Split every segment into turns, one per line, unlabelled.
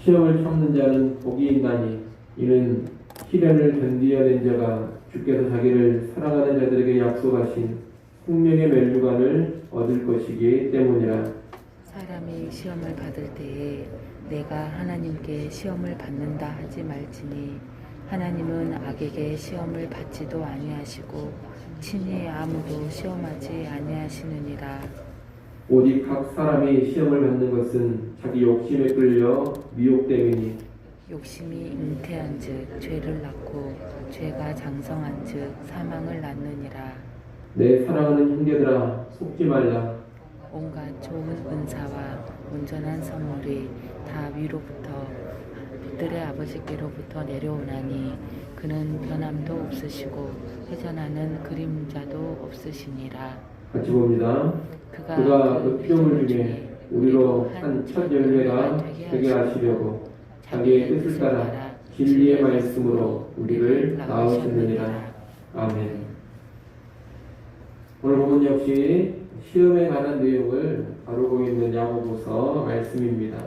시험을 참는 자는 복이 있나니 이는 시련을 견디어낸 자가 주께서 자기를 사랑하는 자들에게 약속하신 생명의 면류관을 얻을 것이기 때문이라.
사람이 시험을 받을 때에 내가 하나님께 시험을 받는다 하지 말지니 하나님은 악에게 시험을 받지도 아니하시고 친히 아무도 시험하지 아니하시느니라.
오직 각 사람이 시험을 받는 것은 자기 욕심에 끌려 미혹됨이니
욕심이 잉태한즉 죄를 낳고 죄가 장성한즉 사망을 낳느니라.
내 사랑하는 형제들아 속지 말라.
온갖 좋은 은사와 온전한 선물이 다 위로부터 빛들의 아버지께로부터 내려오나니 그는 변함도 없으시고 회전하는 그림자도 없으시니라.
같이 봅니다. 그가 그 피조물 중에 우리로 한 첫 열매가 되게 하시려고 자기의 뜻을 따라 진리의 말씀으로 우리를 낳으셨느니라. 아멘. 오늘 본문 역시 시험에 관한 내용을 다루고 있는 야고보서 말씀입니다.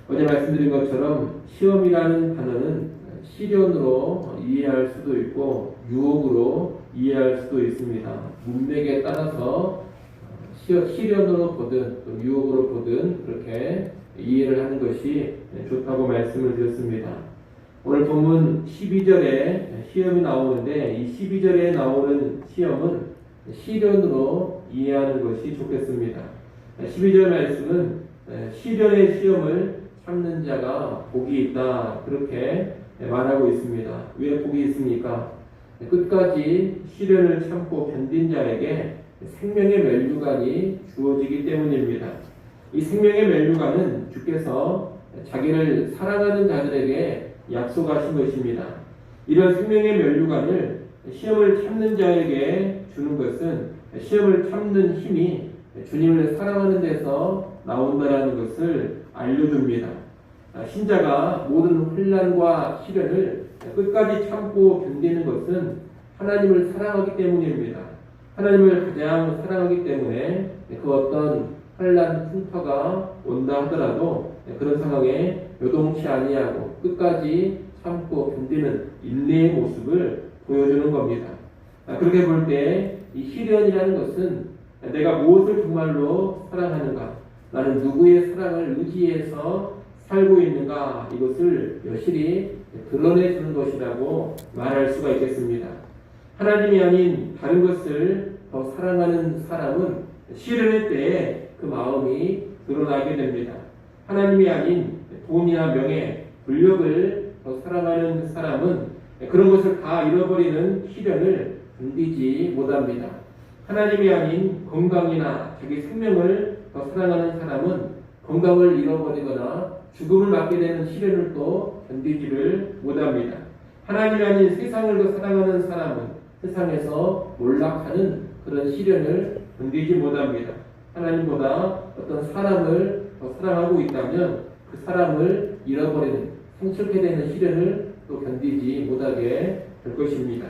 어제 말씀드린 것처럼 시험이라는 단어는 시련으로 이해할 수도 있고 유혹으로 이해할 수도 있습니다. 문맥에 따라서 시련으로 보든 또 유혹으로 보든 그렇게 이해를 하는 것이 좋다고 말씀을 드렸습니다. 오늘 본문 12절에 시험이 나오는데 이 12절에 나오는 시험은 시련으로 이해하는 것이 좋겠습니다. 12절 말씀은 시련의 시험을 참는 자가 복이 있다 그렇게 말하고 있습니다. 왜 복이 있습니까? 끝까지 시련을 참고 견딘 자에게 생명의 면류관이 주어지기 때문입니다. 이 생명의 면류관은 주께서 자기를 사랑하는 자들에게 약속하신 것입니다. 이런 생명의 면류관을 시험을 참는 자에게 주는 것은 시험을 참는 힘이 주님을 사랑하는 데서 나온다는 것을 알려줍니다. 신자가 모든 혼란과 시련을 끝까지 참고 견디는 것은 하나님을 사랑하기 때문입니다. 하나님을 가장 사랑하기 때문에 그 어떤 혼란 풍파가 온다 하더라도 그런 상황에 요동치 아니하고 끝까지 참고 견디는 인내의 모습을 보여주는 겁니다. 그렇게 볼 때 이 시련이라는 것은 내가 무엇을 정말로 사랑하는가, 나는 누구의 사랑을 의지해서 살고 있는가, 이것을 여실히 드러내주는 것이라고 말할 수가 있겠습니다. 하나님이 아닌 다른 것을 더 사랑하는 사람은 시련의 때에 그 마음이 드러나게 됩니다. 하나님이 아닌 돈이나 명예, 권력을 더 사랑하는 사람은 그런 것을 다 잃어버리는 시련을 견디지 못합니다. 하나님이 아닌 건강이나 자기 생명을 더 사랑하는 사람은 건강을 잃어버리거나 죽음을 맞게 되는 시련을 또 견디지를 못합니다. 하나님이 아닌 세상을 더 사랑하는 사람은 세상에서 몰락하는 그런 시련을 견디지 못합니다. 하나님보다 어떤 사람을 더 사랑하고 있다면 그 사람을 잃어버리는 상처게 되는 시련을 또 견디지 못하게 될 것입니다.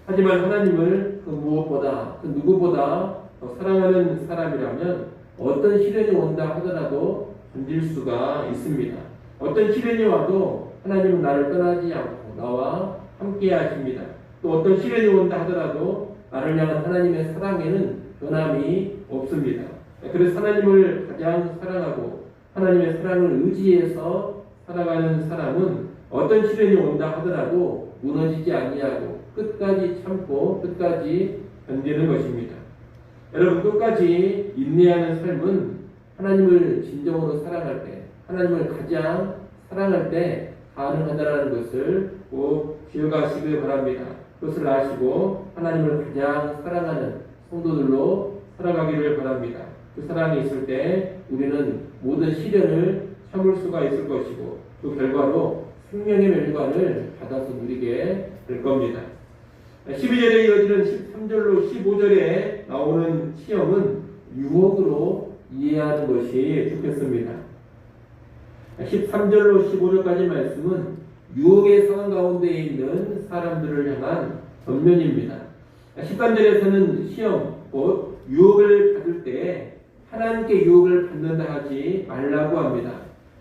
하지만 하나님을 그 무엇보다 그 누구보다 더 사랑하는 사람이라면 어떤 시련이 온다 하더라도 견딜 수가 있습니다. 어떤 시련이 와도 하나님은 나를 떠나지 않고 나와 함께 하십니다. 또 어떤 시련이 온다 하더라도 나를 향한 하나님의 사랑에는 변함이 없습니다. 그래서 하나님을 가장 사랑하고 하나님의 사랑을 의지해서 살아가는 사람은 어떤 시련이 온다 하더라도 무너지지 아니하고 끝까지 참고 끝까지 견디는 것입니다. 여러분, 끝까지 인내하는 삶은 하나님을 진정으로 사랑할 때, 하나님을 가장 사랑할 때 가능하다는 것을 꼭 기억하시길 바랍니다. 그것을 아시고 하나님을 가장 사랑하는 성도들로 살아가기를 바랍니다. 그 사랑이 있을 때 우리는 모든 시련을 참을 수가 있을 것이고 그 결과로 생명의 면류관을 받아서 누리게 될 겁니다. 12절에 이어지는 13절로 15절에 나오는 시험은 유혹으로 이해하는 것이 좋겠습니다. 13절로 15절까지 말씀은 유혹의 상황 가운데 있는 사람들을 향한 전면입니다. 13절에서는 시험, 곧 유혹을 받을 때 하나님께 유혹을 받는다 하지 말라고 합니다.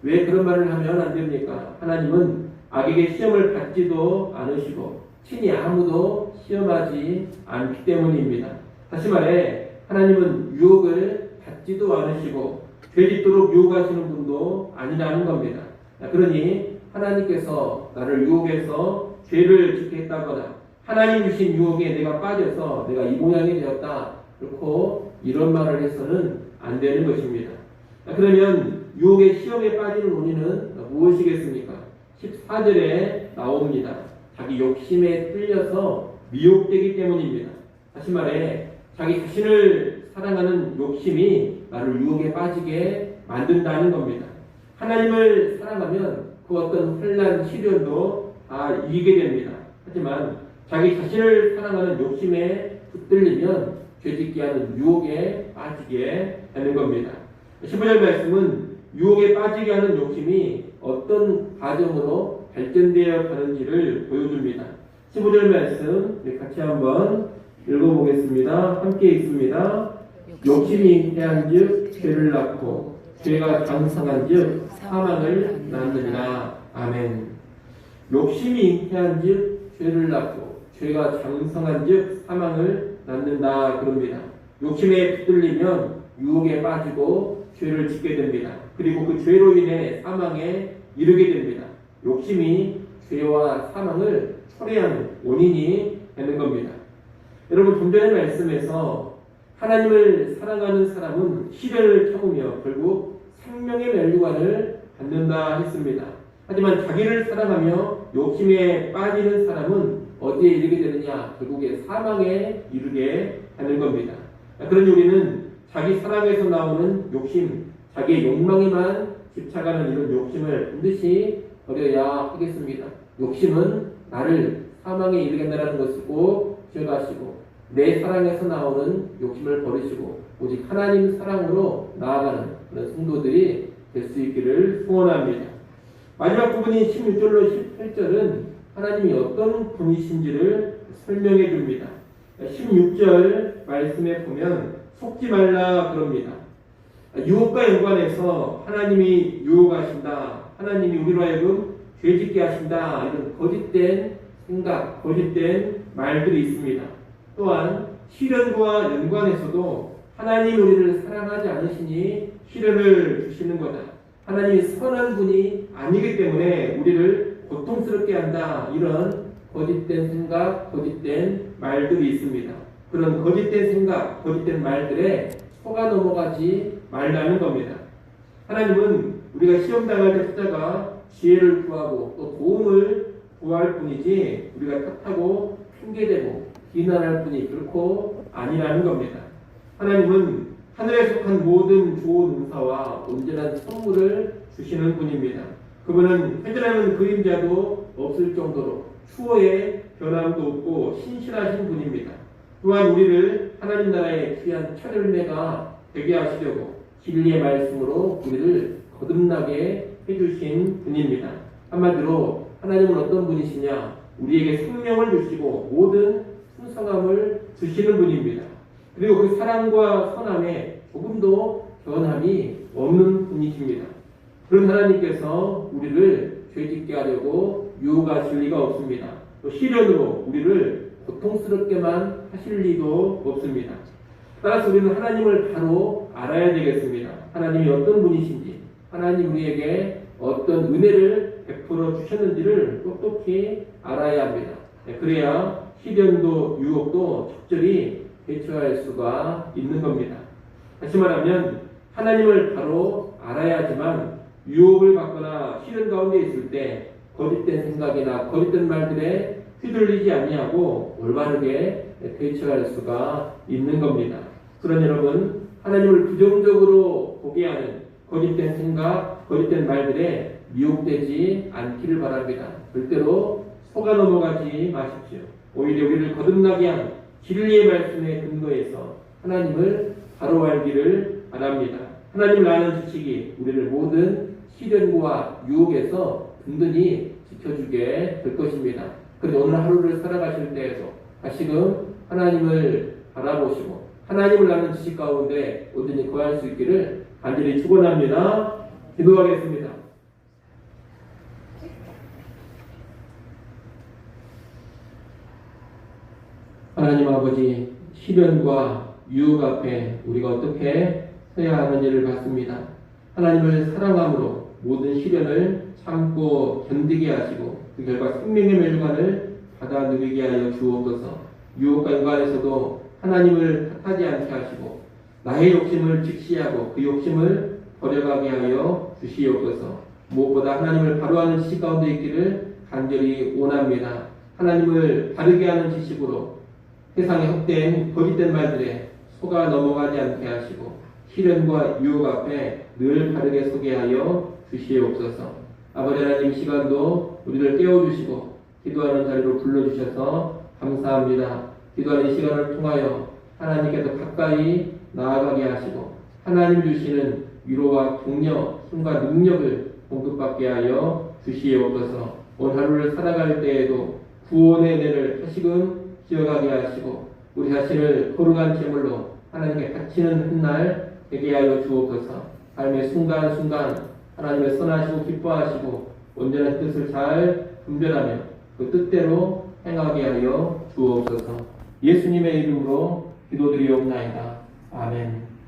왜 그런 말을 하면 안 됩니까? 하나님은 악에게 시험을 받지도 않으시고 친히 아무도 시험하지 않기 때문입니다. 다시 말해 하나님은 유혹을 받지도 않으시고 죄짓도록 유혹하시는 분도 아니라는 겁니다. 그러니 하나님께서 나를 유혹해서 죄를 짓게 했다거나 하나님 주신 유혹에 내가 빠져서 내가 이 모양이 되었다, 그렇고 이런 말을 해서는 안 되는 것입니다. 그러면 유혹의 시험에 빠지는 원인은 무엇이겠습니까? 14절에 나옵니다. 자기 욕심에 끌려서 미혹되기 때문입니다. 다시 말해 자기 자신을 사랑하는 욕심이 나를 유혹에 빠지게 만든다는 겁니다. 하나님을 사랑하면 그 어떤 환난, 시련도 다 이기게 됩니다. 하지만 자기 자신을 사랑하는 욕심에 붙들리면 죄짓게 하는 유혹에 빠지게 되는 겁니다. 15절 말씀은 유혹에 빠지게 하는 욕심이 어떤 과정으로 발전되어 가는지를 보여줍니다. 15절 말씀 같이 한번 읽어보겠습니다. 함께 읽습니다. 욕심이 잉태한즉 죄를 낳고 죄가 장성한즉 사망을 낳느니라. 아멘. 욕심이 잉태한즉 죄를 낳고 죄가 장성한즉 사망을 낳는다 그럽니다. 욕심에 붙들리면 유혹에 빠지고 죄를 짓게 됩니다. 그리고 그 죄로 인해 사망에 이르게 됩니다. 욕심이 죄와 사망을 초래하는 원인이 되는 겁니다. 여러분, 좀 전의 말씀에서 하나님을 사랑하는 사람은 시련을 참으며 결국 생명의 멸류관을 받는다 했습니다. 하지만 자기를 사랑하며 욕심에 빠지는 사람은 어디에 이르게 되느냐? 결국에 사망에 이르게 되는 겁니다. 그러니 우리는 자기 사랑에서 나오는 욕심, 자기의 욕망에만 집착하는 이런 욕심을 반드시 버려야 하겠습니다. 욕심은 나를 사망에 이르게 한다는 것을 꼭 기억하시고 내 사랑에서 나오는 욕심을 버리시고 오직 하나님 사랑으로 나아가는 그런 성도들이 될 수 있기를 소원합니다. 마지막 부분인 16절로 18절은 하나님이 어떤 분이신지를 설명해 줍니다. 16절 말씀에 보면 속지 말라 그럽니다. 유혹과 연관해서 하나님이 유혹하신다, 하나님이 우리로 하여금 죄짓게 하신다, 이런 거짓된 생각, 거짓된 말들이 있습니다. 또한 시련과 연관해서도 하나님 우리를 사랑하지 않으시니 시련을 주시는 거다, 하나님이 선한 분이 아니기 때문에 우리를 고통스럽게 한다, 이런 거짓된 생각, 거짓된 말들이 있습니다. 그런 거짓된 생각, 거짓된 말들에 속아 넘어가지 말라는 겁니다. 하나님은 우리가 시험당할 때 찾아가 지혜를 구하고 또 도움을 구할 뿐이지 우리가 탓하고 핑계대고 비난할 뿐이 결코 아니라는 겁니다. 하나님은 하늘에 속한 모든 좋은 은사와 온전한 선물을 주시는 분입니다. 그분은 회전하는 그림자도 없을 정도로 추호의 변함도 없고 신실하신 분입니다. 또한 우리를 하나님 나라의 귀한 철혈매가 되게 하시려고 진리의 말씀으로 우리를 거듭나게 해주신 분입니다. 한마디로 하나님은 어떤 분이시냐? 우리에게 생명을 주시고 모든 풍성함을 주시는 분입니다. 그리고 그 사랑과 선함에 조금도 변함이 없는 분이십니다. 그런 하나님께서 우리를 죄짓게 하려고 유혹하실 리가 없습니다. 또 시련으로 우리를 고통스럽게만 하실 리도 없습니다. 따라서 우리는 하나님을 바로 알아야 되겠습니다. 하나님이 어떤 분이신지, 하나님 우리에게 어떤 은혜를 베풀어 주셨는지를 똑똑히 알아야 합니다. 그래야 시련도 유혹도 적절히 대처할 수가 있는 겁니다. 다시 말하면 하나님을 바로 알아야지만 유혹을 받거나 시련 가운데 있을 때 거짓된 생각이나 거짓된 말들에 휘둘리지 아니하고 올바르게 대처할 수가 있는 겁니다. 그런 여러분, 하나님을 부정적으로 보게 하는 거짓된 생각, 거짓된 말들에 미혹되지 않기를 바랍니다. 절대로 속아 넘어가지 마십시오. 오히려 우리를 거듭나게 한 진리의 말씀에 근거해서 하나님을 바로 알기를 바랍니다. 하나님을 아는 지식이 우리를 모든 시련과 유혹에서 든든히 지켜주게 될 것입니다. 그런데 오늘 하루를 살아가실 때에도 다시금 하나님을 바라보시고 하나님을 아는 지식 가운데 온전히 거할 수 있기를 간절히 축원합니다. 기도하겠습니다. 하나님 아버지, 시련과 유혹 앞에 우리가 어떻게 서야 하는지를 봤습니다. 하나님을 사랑함으로 모든 시련을 참고 견디게 하시고 그 결과 생명의 멸류관을 받아 누리게 하여 주옵소서. 유혹과 인간에서도 하나님을 탓하지 않게 하시고 나의 욕심을 직시하고 그 욕심을 버려가게 하여 주시옵소서. 무엇보다 하나님을 바로하는 지식 가운데 있기를 간절히 원합니다. 하나님을 바르게 하는 지식으로 세상의 헛된 거짓된 말들에 속아 넘어가지 않게 하시고 시련과 유혹 앞에 늘 바르게 서게 하여 주시옵소서. 아버지 하나님, 시간도 우리를 깨워주시고 기도하는 자리로 불러주셔서 감사합니다. 기도하는 시간을 통하여 하나님께 더 가까이 나아가게 하시고 하나님 주시는 위로와 격려, 힘과 능력을 공급받게 하여 주시옵소서. 오늘 하루를 살아갈 때에도 구원의 은혜를 다시금 기억하게 하시고 우리 자신을 거룩한 제물로 하나님께 바치는 훗날 되게 하여 주옵소서. 삶의 순간순간 하나님의 선하시고 기뻐하시고 온전한 뜻을 잘 분별하며 그 뜻대로 행하게 하여 주옵소서. 예수님의 이름으로 기도드리옵나이다. 아멘.